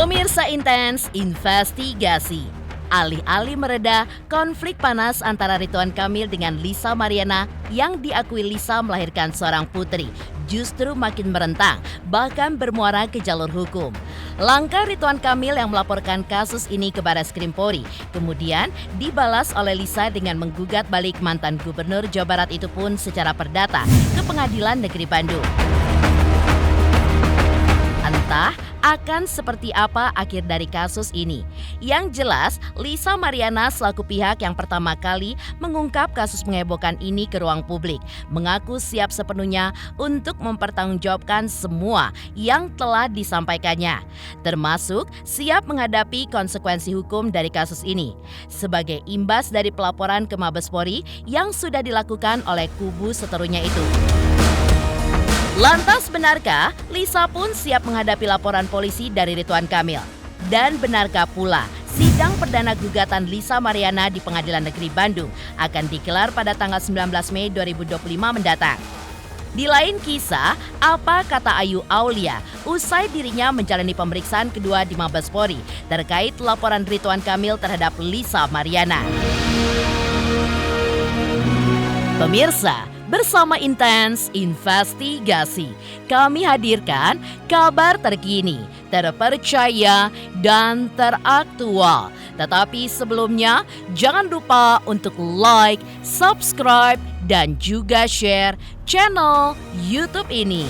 Pemirsa Intens Investigasi. Alih-alih mereda konflik panas antara Ridwan Kamil dengan Lisa Mariana yang diakui Lisa melahirkan seorang putri, justru makin merentang, bahkan bermuara ke jalur hukum. Langkah Ridwan Kamil yang melaporkan kasus ini ke Barreskrim Polri kemudian dibalas oleh Lisa dengan menggugat balik mantan Gubernur Jawa Barat itu pun secara perdata ke Pengadilan Negeri Bandung. Entah akan seperti apa akhir dari kasus ini. Yang jelas, Lisa Mariana selaku pihak yang pertama kali mengungkap kasus menghebohkan ini ke ruang publik, mengaku siap sepenuhnya untuk mempertanggungjawabkan semua yang telah disampaikannya, termasuk siap menghadapi konsekuensi hukum dari kasus ini, sebagai imbas dari pelaporan ke Mabes Polri yang sudah dilakukan oleh kubu seterunya itu. Lantas benarkah Lisa pun siap menghadapi laporan polisi dari Ridwan Kamil? Dan benarkah pula sidang perdana gugatan Lisa Mariana di Pengadilan Negeri Bandung akan digelar pada tanggal 19 Mei 2025 mendatang? Di lain kisah, apa kata Ayu Aulia usai dirinya menjalani pemeriksaan kedua di Mabes Polri terkait laporan Ridwan Kamil terhadap Lisa Mariana? Pemirsa, bersama Intens Investigasi, kami hadirkan kabar terkini, terpercaya, dan teraktual. Tetapi sebelumnya, jangan lupa untuk like, subscribe, dan juga share channel YouTube ini.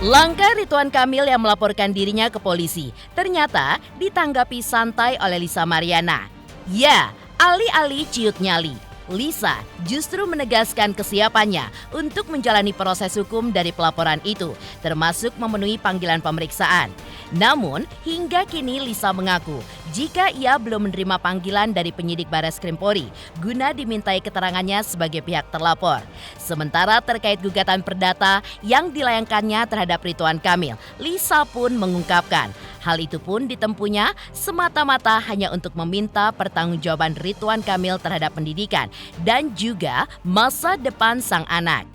Langkah Ridwan Kamil yang melaporkan dirinya ke polisi ternyata ditanggapi santai oleh Lisa Mariana. Ya, alih-alih ciut nyali, Lisa justru menegaskan kesiapannya untuk menjalani proses hukum dari pelaporan itu, termasuk memenuhi panggilan pemeriksaan. Namun, hingga kini Lisa mengaku jika ia belum menerima panggilan dari penyidik Barreskrim Polri guna dimintai keterangannya sebagai pihak terlapor. Sementara terkait gugatan perdata yang dilayangkannya terhadap Ridwan Kamil, Lisa pun mengungkapkan hal itu pun ditempuhnya semata-mata hanya untuk meminta pertanggungjawaban Ridwan Kamil terhadap pendidikan dan juga masa depan sang anak.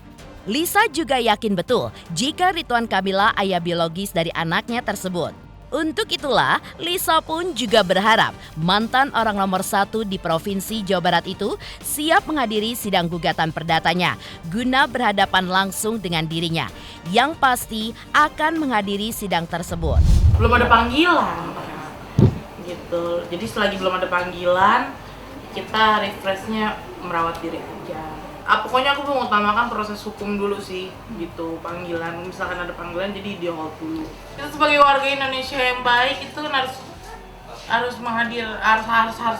Lisa juga yakin betul jika Ridwan Kamil ayah biologis dari anaknya tersebut. Untuk itulah, Lisa pun juga berharap mantan orang nomor 1 di Provinsi Jawa Barat itu siap menghadiri sidang gugatan perdatanya guna berhadapan langsung dengan dirinya, yang pasti akan menghadiri sidang tersebut. Belum ada panggilan, gitu. Jadi selagi belum ada panggilan, kita refreshnya merawat diri aja. Pokoknya aku mengutamakan proses hukum dulu sih, gitu. Panggilan, misalkan ada panggilan, jadi di hold dulu. Kita sebagai warga Indonesia yang baik itu kan harus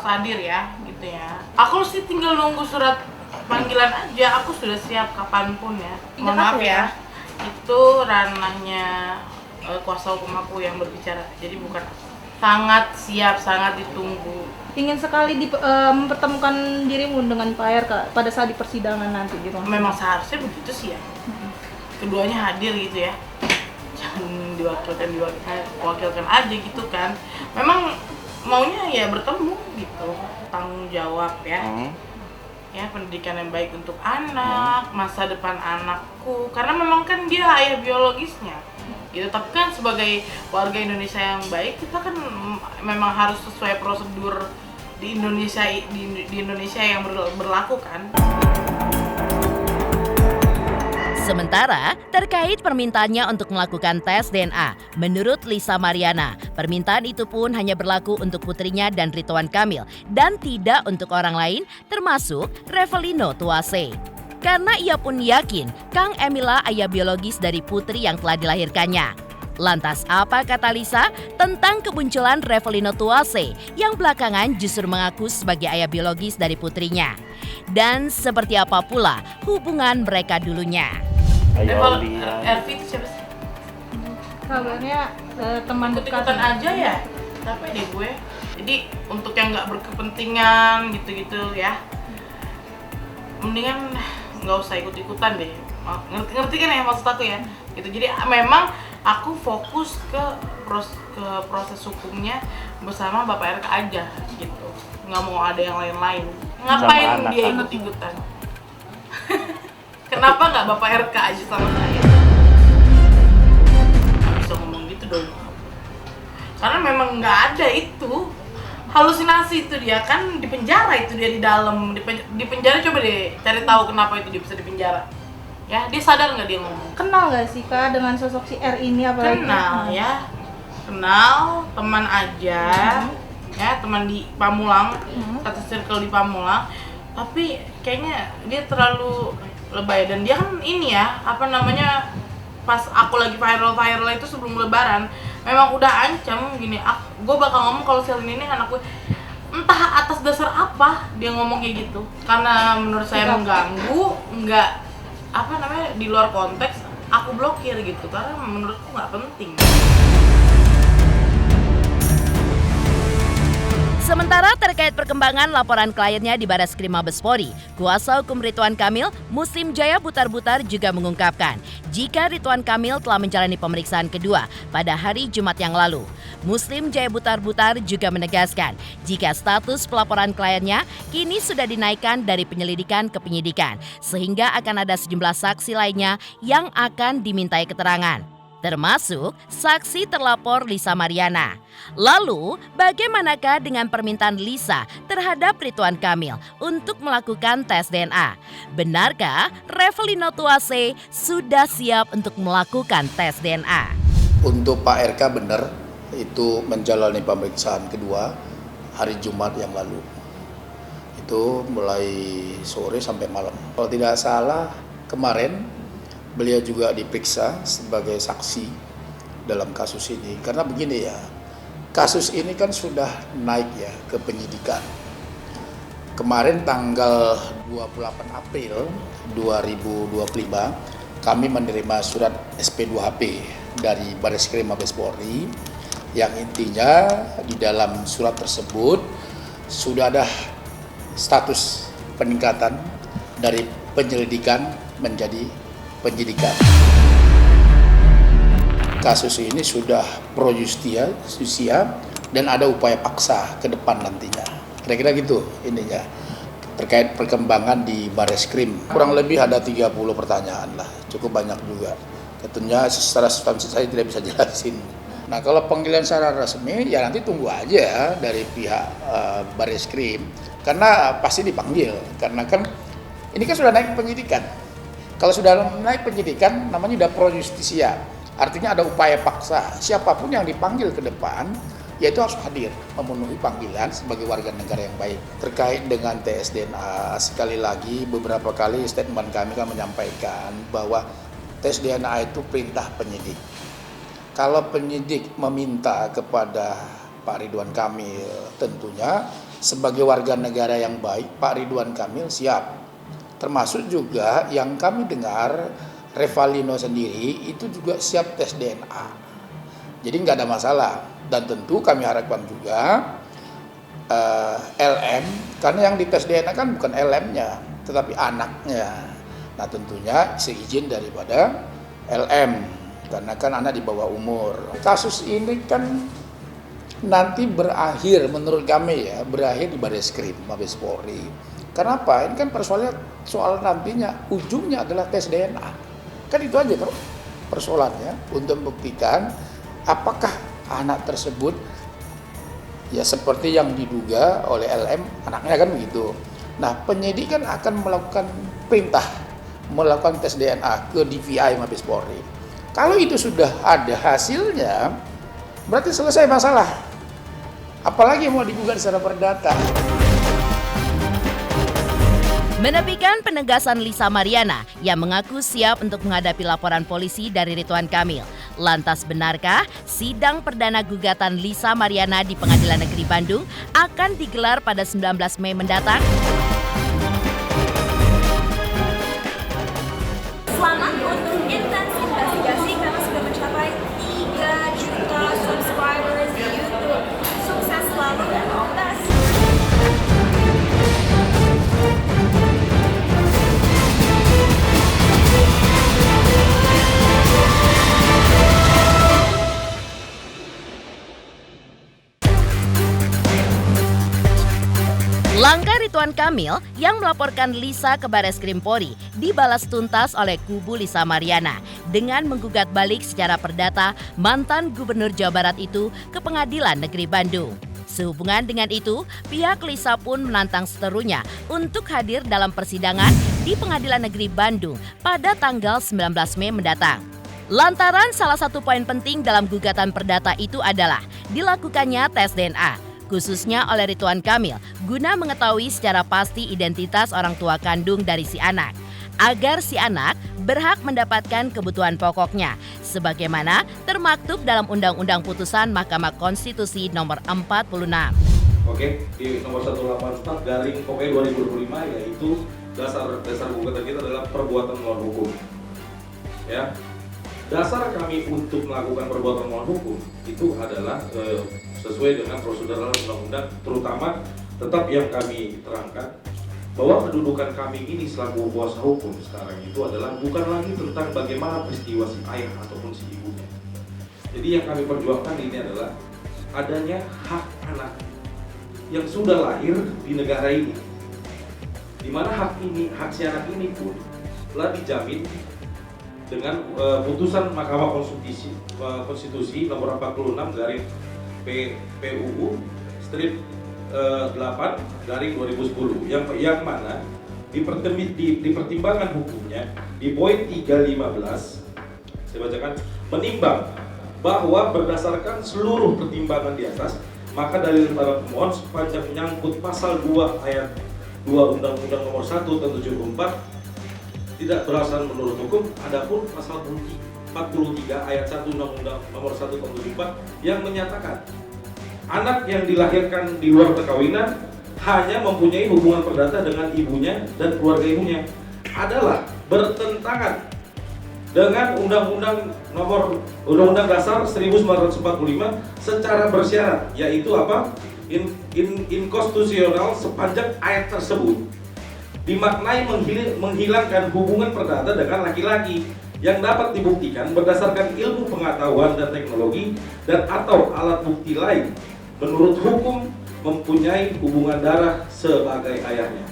hadir ya, gitu ya. Aku sih tinggal nunggu surat panggilan aja. Aku sudah siap kapanpun ya. Mohon maaf ya, itu ranahnya kuasa hukum aku yang berbicara. Jadi bukan sangat siap, sangat ditunggu. Ingin sekali mempertemukan dirimu dengan Pak RK pada saat di persidangan nanti gitu. Memang seharusnya begitu sih ya. Keduanya hadir gitu ya. Jangan diwakilkan aja gitu kan. Memang maunya ya bertemu gitu. Tanggung jawab ya. Ya, pendidikan yang baik untuk anak, masa depan anakku. Karena memang kan dia ayah biologisnya. Gitu. Tapi kan sebagai warga Indonesia yang baik, kita kan memang harus sesuai prosedur di Indonesia yang berlaku kan. Sementara terkait permintaannya untuk melakukan tes DNA, menurut Lisa Mariana, permintaan itu pun hanya berlaku untuk putrinya dan Ridwan Kamil dan tidak untuk orang lain, termasuk Revelino Tuase. Karena ia pun yakin Kang Emila ayah biologis dari putri yang telah dilahirkannya. Lantas apa kata Lisa tentang kemunculan Revelino Tuase yang belakangan justru mengaku sebagai ayah biologis dari putrinya? Dan seperti apa pula hubungan mereka dulunya? Ervi itu siapa sih? Kabarnya teman dekat. Ikut-ikutan aja ya? Capek deh gue. Jadi untuk yang nggak berkepentingan gitu-gitu ya, mendingan nggak usah ikut-ikutan deh. Ngerti kan ya maksud aku ya? Gitu. Jadi memang aku fokus ke proses hukumnya bersama Bapak RK aja gitu. Nggak mau ada yang lain-lain. Ngapain dia ikut-ikutan? Kenapa nggak Bapak RK aja sama saya? Nggak bisa ngomong gitu dong. Karena memang nggak ada itu. Halusinasi itu dia kan di penjara, itu dia di dalam di penjara. Coba deh cari tahu kenapa itu dia bisa di penjara. Ya, dia sadar nggak dia ngomong? Kenal nggak sih Kak dengan sosok si R ini apalagi? Kenal ya, kenal, teman aja, ya teman di Pamulang, satu circle di Pamulang. Tapi kayaknya dia terlalu lebay, dan dia kan ini ya, apa namanya, pas aku lagi viral itu sebelum lebaran, memang udah ancam gini, gue bakal ngomong kalau Selin ini anak gue. Entah atas dasar apa dia ngomong kayak gitu, karena menurut saya mengganggu, nggak apa namanya, di luar konteks, aku blokir gitu, karena menurutku nggak penting. Sementara terkait perkembangan laporan kliennya di Bareskrim Mabespori, kuasa hukum Ridwan Kamil, Muslim Jaya Butar-Butar juga mengungkapkan jika Ridwan Kamil telah menjalani pemeriksaan kedua pada hari Jumat yang lalu. Muslim Jaya Butar-Butar juga menegaskan jika status pelaporan kliennya kini sudah dinaikkan dari penyelidikan ke penyidikan, sehingga akan ada sejumlah saksi lainnya yang akan dimintai keterangan, termasuk saksi terlapor Lisa Mariana. Lalu, bagaimanakah dengan permintaan Lisa terhadap Ridwan Kamil untuk melakukan tes DNA? Benarkah Revelino Tuase sudah siap untuk melakukan tes DNA? Untuk Pak RK benar, itu menjalani pemeriksaan kedua hari Jumat yang lalu. Itu mulai sore sampai malam. Kalau tidak salah, kemarin beliau juga diperiksa sebagai saksi dalam kasus ini. Karena begini ya, kasus ini kan sudah naik ya ke penyidikan. Kemarin tanggal 28 April 2025 kami menerima surat SP2HP dari Bareskrim Mabespori yang intinya di dalam surat tersebut sudah ada status peningkatan dari penyelidikan menjadi penyidikan. Kasus ini sudah pro justisia dan ada upaya paksa ke depan nantinya. Kira-kira gitu ininya. Terkait perkembangan di Bareskrim, kurang lebih ada 30 pertanyaan lah, cukup banyak juga. Tentunya secara substansi saya tidak bisa jelasin. Nah, kalau panggilan secara resmi ya nanti tunggu aja dari pihak Bareskrim, karena pasti dipanggil, karena kan ini kan sudah naik penyidikan. Kalau sudah naik penyidikan namanya sudah pro justisia, artinya ada upaya paksa. Siapapun yang dipanggil ke depan yaitu harus hadir memenuhi panggilan sebagai warga negara yang baik. Terkait dengan tes DNA, sekali lagi beberapa kali statement kami kan menyampaikan bahwa tes DNA itu perintah penyidik. Kalau penyidik meminta kepada Pak Ridwan Kamil, tentunya sebagai warga negara yang baik, Pak Ridwan Kamil siap. Termasuk juga yang kami dengar, Revalino sendiri itu juga siap tes DNA. Jadi nggak ada masalah. Dan tentu kami harapkan juga LM, karena yang dites DNA kan bukan LM-nya, tetapi anaknya. Nah tentunya seizin daripada LM. Karena kan anak di bawah umur. Kasus ini kan nanti berakhir menurut kami ya, berakhir di Bareskrim Mabespori. Kenapa? Ini kan soal nantinya ujungnya adalah tes DNA. Kan itu aja kan persoalannya, untuk membuktikan apakah anak tersebut ya seperti yang diduga oleh LM, anaknya kan begitu. Nah, penyidik kan akan melakukan perintah melakukan tes DNA ke DVI Mabespori. Kalau itu sudah ada hasilnya, berarti selesai masalah. Apalagi mau digugat secara perdata. Menepikan penegasan Lisa Mariana yang mengaku siap untuk menghadapi laporan polisi dari Ridwan Kamil. Lantas benarkah sidang perdana gugatan Lisa Mariana di Pengadilan Negeri Bandung akan digelar pada 19 Mei mendatang? Selamat untuk intens investigasi karena sudah mencapai 3 juta subscribers di YouTube. Sukses selalu dan all the best. Ridwan Kamil yang melaporkan Lisa ke Bares Krim Polri dibalas tuntas oleh kubu Lisa Mariana dengan menggugat balik secara perdata mantan Gubernur Jawa Barat itu ke Pengadilan Negeri Bandung. Sehubungan dengan itu, pihak Lisa pun menantang seterunya untuk hadir dalam persidangan di Pengadilan Negeri Bandung pada tanggal 19 Mei mendatang. Lantaran salah satu poin penting dalam gugatan perdata itu adalah dilakukannya tes DNA, khususnya oleh Ridwan Kamil, guna mengetahui secara pasti identitas orang tua kandung dari si anak, agar si anak berhak mendapatkan kebutuhan pokoknya, sebagaimana termaktub dalam Undang-Undang Putusan Mahkamah Konstitusi Nomor 46. Oke, di nomor 184 garing POE 2025, yaitu dasar gugatan kita adalah perbuatan melawan hukum. Ya, dasar kami untuk melakukan perbuatan melawan hukum itu adalah sesuai dengan prosedural undang-undang, terutama tetap yang kami terangkan bahwa kedudukan kami ini selaku kuasa hukum sekarang itu adalah bukan lagi tentang bagaimana peristiwa si ayah ataupun si ibunya. Jadi yang kami perjuangkan ini adalah adanya hak anak yang sudah lahir di negara ini, di mana hak si anak ini pun telah dijamin dengan putusan Mahkamah Konstitusi nomor 46 garing PUU strip 8 garing 2010 yang mana di pertimbangan hukumnya di poin 315 saya bacakan, menimbang bahwa berdasarkan seluruh pertimbangan di atas, maka dalil para pemohon sepanjang menyangkut pasal 2 ayat 2 Undang-Undang Nomor 1 Tahun 74 tidak beralasan menurut hukum. Adapun pasal 43 ayat 1 Undang-Undang Nomor 1 Tahun 74 yang menyatakan anak yang dilahirkan di luar perkawinan hanya mempunyai hubungan perdata dengan ibunya dan keluarga ibunya adalah bertentangan dengan Undang-Undang Dasar 1945 secara bersyarat, yaitu apa? Inkonstitusional sepanjang ayat tersebut dimaknai menghilangkan hubungan perdata dengan laki-laki yang dapat dibuktikan berdasarkan ilmu pengetahuan dan teknologi dan atau alat bukti lain menurut hukum mempunyai hubungan darah sebagai ayahnya.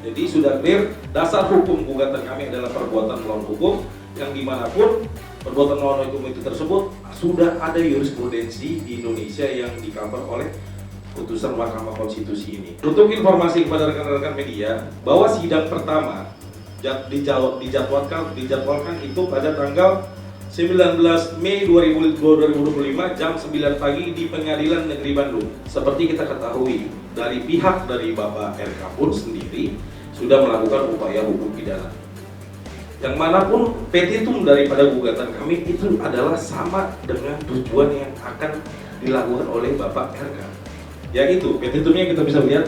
Jadi sudah clear, dasar hukum gugatan kami adalah perbuatan melawan hukum, yang dimanapun perbuatan melawan hukum itu tersebut sudah ada jurisprudensi di Indonesia yang di-cover oleh putusan Mahkamah Konstitusi ini. Untuk informasi kepada rekan-rekan media bahwa sidang pertama dijadwalkan itu pada tanggal 19 Mei 2025 jam 9 pagi di Pengadilan Negeri Bandung. Seperti kita ketahui, dari pihak dari Bapak RK pun sendiri sudah melakukan upaya hukum pidana. Yang manapun petitum daripada gugatan kami itu adalah sama dengan tujuan yang akan dilakukan oleh Bapak RK. Yaitu petitumnya kita bisa lihat,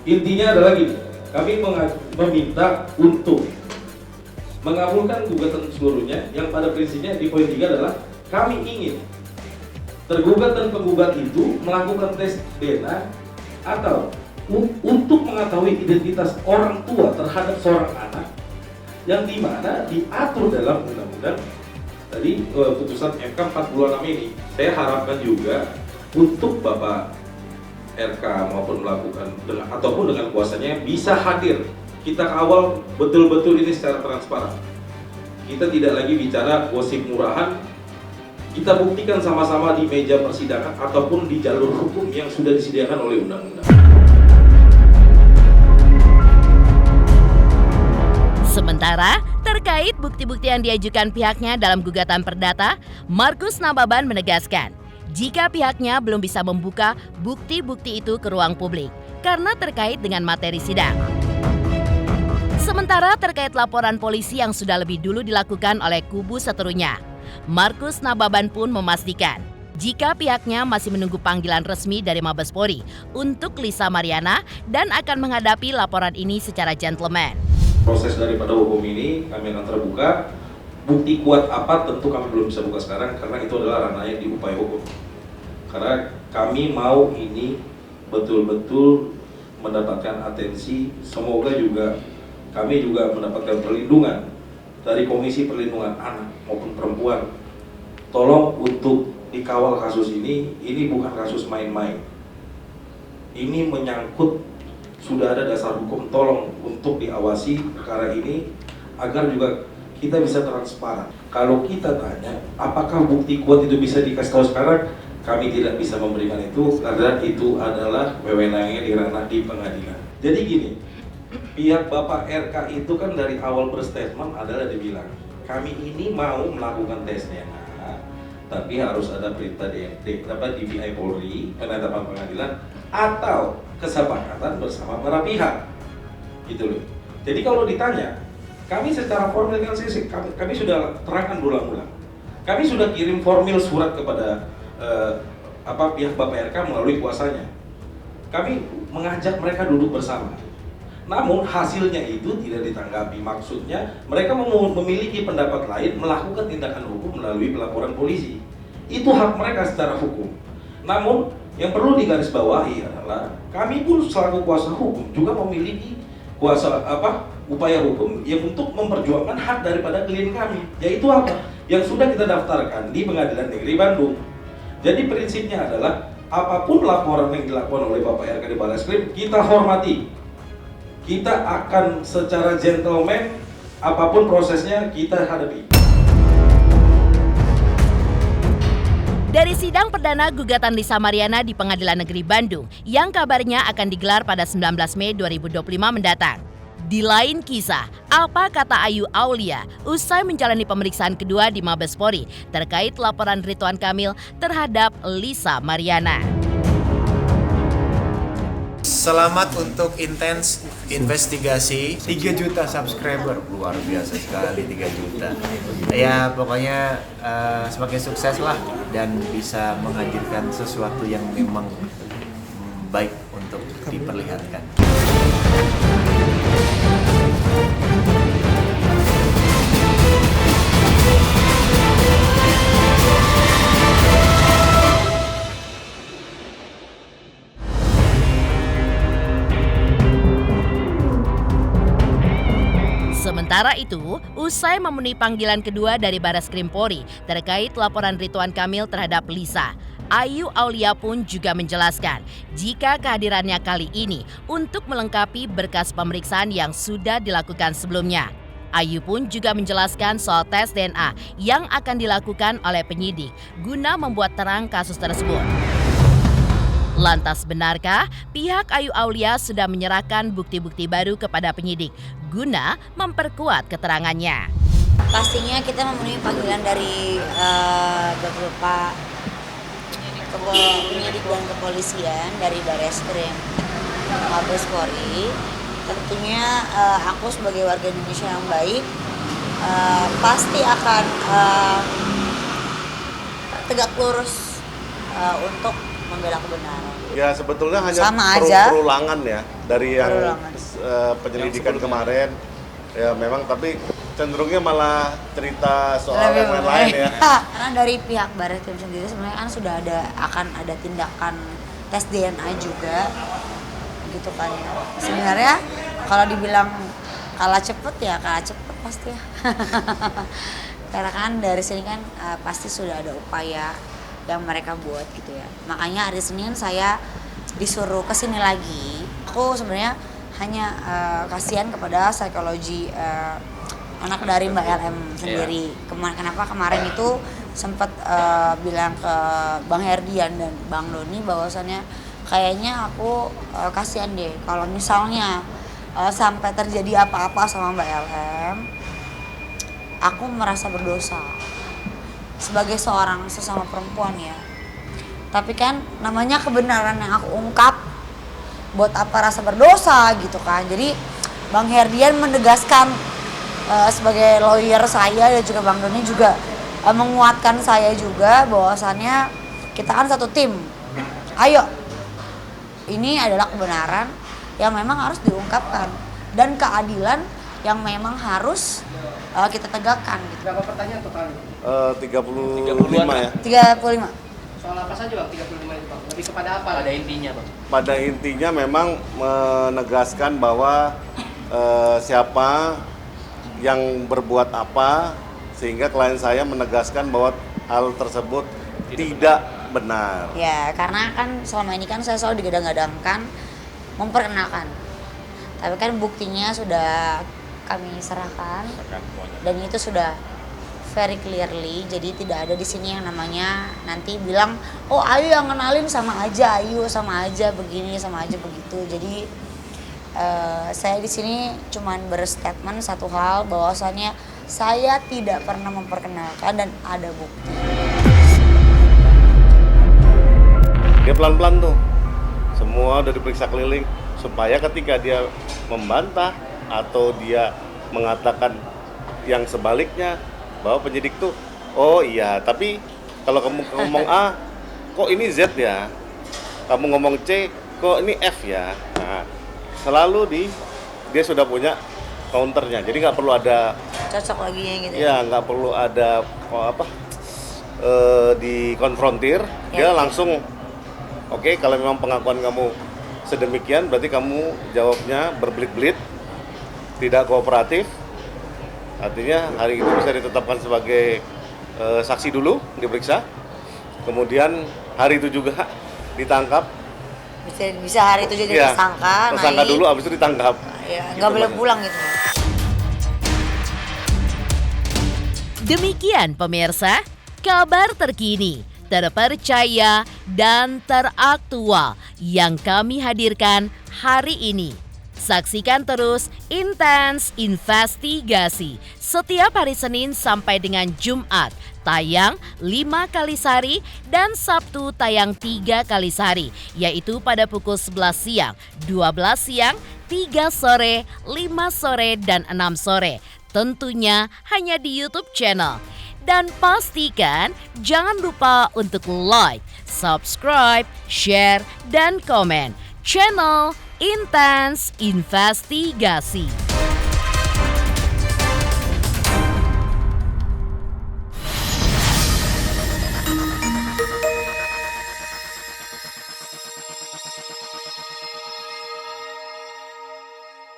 intinya adalah gini, kami meminta untuk mengabulkan gugatan seluruhnya, yang pada prinsipnya di poin 3 adalah kami ingin tergugat dan penggugat itu melakukan tes DNA atau untuk mengetahui identitas orang tua terhadap seorang anak yang dimana diatur dalam undang-undang tadi putusan MK 46 ini. Saya harapkan juga untuk Bapak RK maupun melakukan ataupun dengan kuasanya bisa hadir. Kita kawal betul-betul ini secara transparan. Kita tidak lagi bicara gosip murahan. Kita buktikan sama-sama di meja persidangan ataupun di jalur hukum yang sudah disediakan oleh undang-undang. Sementara terkait bukti-bukti yang diajukan pihaknya dalam gugatan perdata, Markus Nababan menegaskan jika pihaknya belum bisa membuka bukti-bukti itu ke ruang publik karena terkait dengan materi sidang. Sementara terkait laporan polisi yang sudah lebih dulu dilakukan oleh kubu seterunya, Markus Nababan pun memastikan jika pihaknya masih menunggu panggilan resmi dari Mabes Polri untuk Lisa Mariana dan akan menghadapi laporan ini secara gentleman. Proses daripada hukum ini kami akan terbuka. Bukti kuat apa tentu kami belum bisa buka sekarang karena itu adalah ranahnya di upaya hukum. Karena kami mau ini betul-betul mendapatkan atensi, semoga juga kami juga mendapatkan perlindungan dari Komisi Perlindungan Anak maupun Perempuan. Tolong untuk dikawal kasus ini bukan kasus main-main. Ini menyangkut sudah ada dasar hukum, tolong untuk diawasi perkara ini agar juga kita bisa transparan. Kalau kita tanya apakah bukti kuat itu bisa dikasih tahu sekarang, kami tidak bisa memberikan itu karena itu adalah wewenangnya di ranah di pengadilan. Jadi gini, pihak Bapak RK itu kan dari awal berstatement adalah dibilang kami ini mau melakukan tes DNA, tapi harus ada perintah DVI Polri, penetapan pengadilan, atau kesepakatan bersama para pihak, gitu loh. Jadi kalau ditanya, kami secara formal kan kami sudah terangkan berulang-ulang. Kami sudah kirim formal surat kepada pihak Bapak RK melalui kuasanya. Kami mengajak mereka duduk bersama. Namun hasilnya itu tidak ditanggapi. Maksudnya mereka memiliki pendapat lain, melakukan tindakan hukum melalui pelaporan polisi. Itu hak mereka secara hukum. Namun yang perlu digarisbawahi adalah kami pun selaku kuasa hukum juga memiliki upaya hukum yang untuk memperjuangkan hak daripada klien kami, yaitu apa? Yang sudah kita daftarkan di Pengadilan Negeri Bandung. Jadi prinsipnya adalah apapun laporan yang dilakukan oleh Bapak RK di Barreskrim, kita hormati. Kita akan secara gentleman, apapun prosesnya kita hadapi. Dari sidang perdana gugatan Lisa Mariana di Pengadilan Negeri Bandung yang kabarnya akan digelar pada 19 Mei 2025 mendatang. Di lain kisah, apa kata Ayu Aulia usai menjalani pemeriksaan kedua di Mabes Polri terkait laporan Ridwan Kamil terhadap Lisa Mariana? Selamat untuk intens investigasi 3 juta subscriber, luar biasa sekali 3 juta. Ya pokoknya semakin sukses lah dan bisa menghadirkan sesuatu yang memang baik untuk diperlihatkan. Sementara itu, usai memenuhi panggilan kedua dari Barreskrim Polri terkait laporan Ridwan Kamil terhadap Lisa, Ayu Aulia pun juga menjelaskan jika kehadirannya kali ini untuk melengkapi berkas pemeriksaan yang sudah dilakukan sebelumnya. Ayu pun juga menjelaskan soal tes DNA yang akan dilakukan oleh penyidik guna membuat terang kasus tersebut. Lantas benarkah pihak Ayu Aulia sudah menyerahkan bukti-bukti baru kepada penyidik guna memperkuat keterangannya? Pastinya kita memenuhi panggilan dari beberapa penyidik dan kepolisian dari Barreskrim Mabes Polri. Tentunya aku sebagai warga Indonesia yang baik pasti akan tegak lurus untuk membela kebenaran. Ya sebetulnya hanya perulangan ya dari yang penyelidikan kemarin. Ya memang tapi cenderungnya malah cerita soal yang lain ya. Karena dari pihak Barreskrim sendiri sebenarnya kan sudah akan ada tindakan tes DNA juga, gitu kan ya. Sebenarnya kalau dibilang kalah cepet ya kalah cepet pasti ya. Karena kan dari sini kan pasti sudah ada upaya yang mereka buat gitu ya. Makanya hari Senin saya disuruh kesini lagi. Aku sebenarnya hanya kasihan kepada psikologi anak dari Mbak LM sendiri. Kenapa kemarin itu sempat bilang ke Bang Herdian dan Bang Doni bahwasannya kayaknya aku kasihan deh kalau misalnya sampai terjadi apa-apa sama Mbak LM, aku merasa berdosa sebagai seorang sesama perempuan ya. Tapi kan namanya kebenaran yang aku ungkap, buat apa rasa berdosa gitu kan. Jadi Bang Herdian menegaskan sebagai lawyer saya dan juga Bang Doni juga menguatkan saya juga bahwasannya kita kan satu tim. Ayo, ini adalah kebenaran yang memang harus diungkapkan dan keadilan yang memang harus kita tegakkan gitu. Berapa pertanyaan totalnya? 35 ya. 35. Soal apa saja Bang 35 itu Bang? Lebih kepada apa? Pada intinya Bang. Pada intinya memang menegaskan bahwa siapa yang berbuat apa sehingga klien saya menegaskan bahwa hal tersebut tidak benar. Ya, karena kan selama ini kan saya selalu digadang-gadangkan memperkenalkan Tapi kan buktinya sudah kami serahkan dan itu sudah very clearly, jadi tidak ada di sini yang namanya nanti bilang oh Ayu yang kenalin sama aja Ayu, sama aja begini, sama aja begitu. Jadi saya di sini cuman berstatement satu hal, bahwasannya saya tidak pernah memperkenalkan dan ada bukti. Dia pelan-pelan tuh, semua udah diperiksa keliling supaya ketika dia membantah atau dia mengatakan yang sebaliknya bahwa penyidik tuh oh iya, tapi kalau kamu ngomong A kok ini Z ya, kamu ngomong C kok ini F ya. Nah, selalu dia sudah punya counternya, jadi nggak perlu ada Cocok lagi ya gitu. Ya nggak perlu ada dikonfrontir, dia langsung oke, kalau memang pengakuan kamu sedemikian berarti kamu jawabnya berbelit-belit, tidak kooperatif. Artinya hari itu bisa ditetapkan sebagai saksi dulu, diperiksa. Kemudian hari itu juga ditangkap. Bisa hari itu juga tersangka dulu, habis itu ditangkap. Ya, nggak boleh pulang gitu. Demikian pemirsa, kabar terkini, terpercaya, dan teraktual yang kami hadirkan hari ini. Saksikan terus Intens Investigasi setiap hari Senin sampai dengan Jumat tayang 5 kali sehari dan Sabtu tayang 3 kali sehari, yaitu pada pukul 11 siang, 12 siang, 3 sore, 5 sore, dan 6 sore. Tentunya hanya di YouTube channel. Dan pastikan jangan lupa untuk like, subscribe, share, dan komen channel Intens Investigasi.